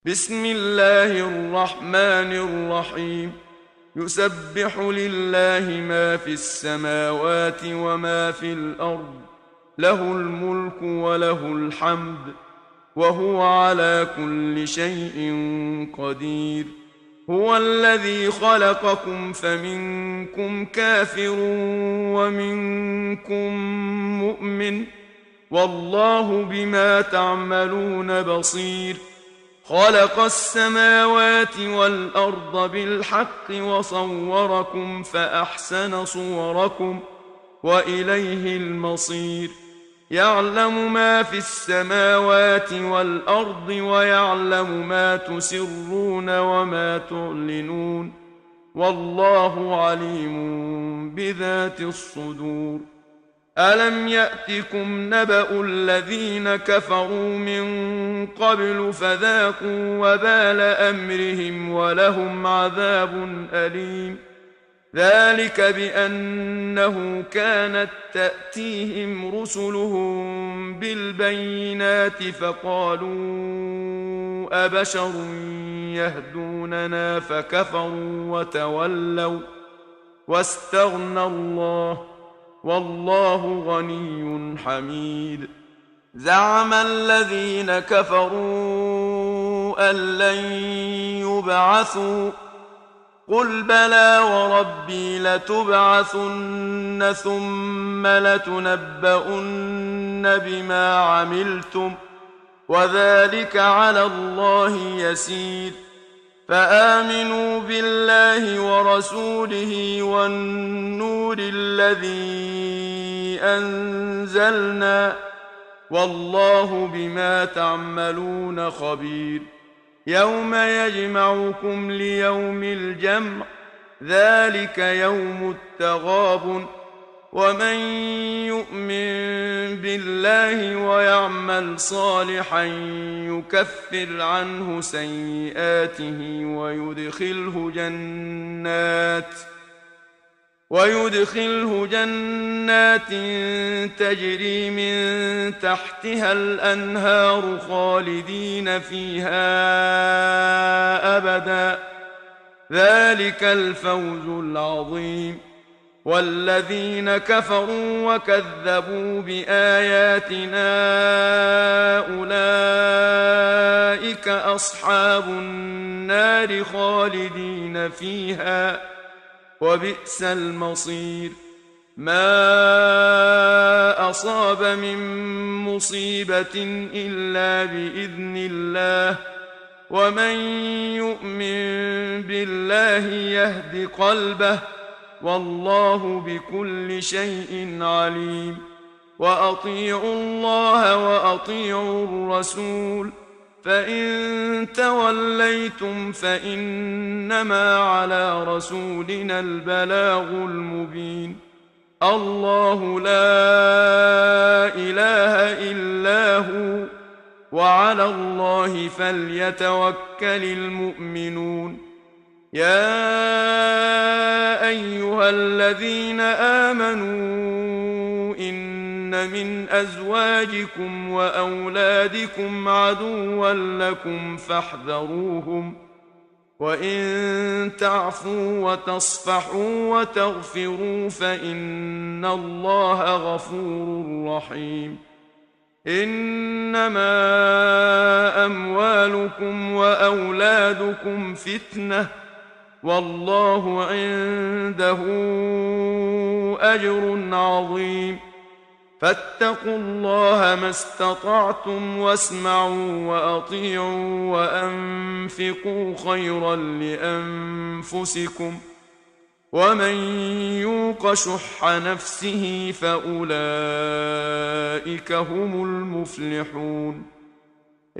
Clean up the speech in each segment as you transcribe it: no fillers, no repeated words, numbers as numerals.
بسم الله الرحمن الرحيم. يسبح لله ما في السماوات وما في الأرض، له الملك وله الحمد، وهو على كل شيء قدير. هو الذي خلقكم فمنكم كافر ومنكم مؤمن، والله بما تعملون بصير. خلق السماوات والأرض بالحق وصوركم فأحسن صوركم وإليه المصير. يعلم ما في السماوات والأرض ويعلم ما تسرون وما تعلنون، والله عليم بذات الصدور. ألم يأتكم نبأ الذين كفروا من قبل فذاقوا وبال أمرهم ولهم عذاب أليم. ذلك بأنه كانت تأتيهم رسلهم بالبينات فقالوا أبشر يهدوننا فكفروا وتولوا واستغنى الله، والله غني حميد. زعم الذين كفروا أن لن يبعثوا، قل بلى وربي لتبعثن ثم لتنبؤن بما عملتم، وذلك على الله يسير. فآمنوا بالله ورسوله والنور الذي أنزلنا، والله بما تعملون خبير. يوم يجمعكم ليوم الجمع، ذلك يوم التغابن. ومن يؤمن بالله ويعمل صالحا يكفر عنه سيئاته ويدخله جنات تجري من تحتها الأنهار خالدين فيها أبدا، ذلك الفوز العظيم. والذين كفروا وكذبوا بآياتنا أولئك أصحاب النار خالدين فيها، وبئس المصير. ما أصاب من مصيبة إلا بإذن الله، ومن يؤمن بالله يهد قلبه، والله بكل شيء عليم. وأطيعوا الله وأطيعوا الرسول، فإن توليتم فإنما على رسولنا البلاغ المبين. الله لا إله إلا هو، وعلى الله فليتوكل المؤمنون. يا أيها الذين آمنوا إن من أزواجكم وأولادكم عدوا لكم فاحذروهم، وإن تعفوا وتصفحوا وتغفروا فإن الله غفور رحيم. إنما أموالكم وأولادكم فتنة، والله عنده أجر عظيم. فاتقوا الله ما استطعتم واسمعوا وأطيعوا وأنفقوا خيرا لأنفسكم، ومن يوق شح نفسه فأولئك هم المفلحون.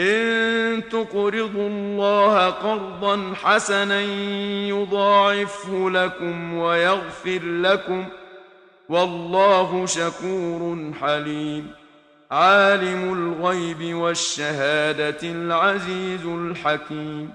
إن تقرضوا الله قرضا حسنا يضاعفه لكم ويغفر لكم، والله شكور حليم. عالم الغيب والشهادة العزيز الحكيم.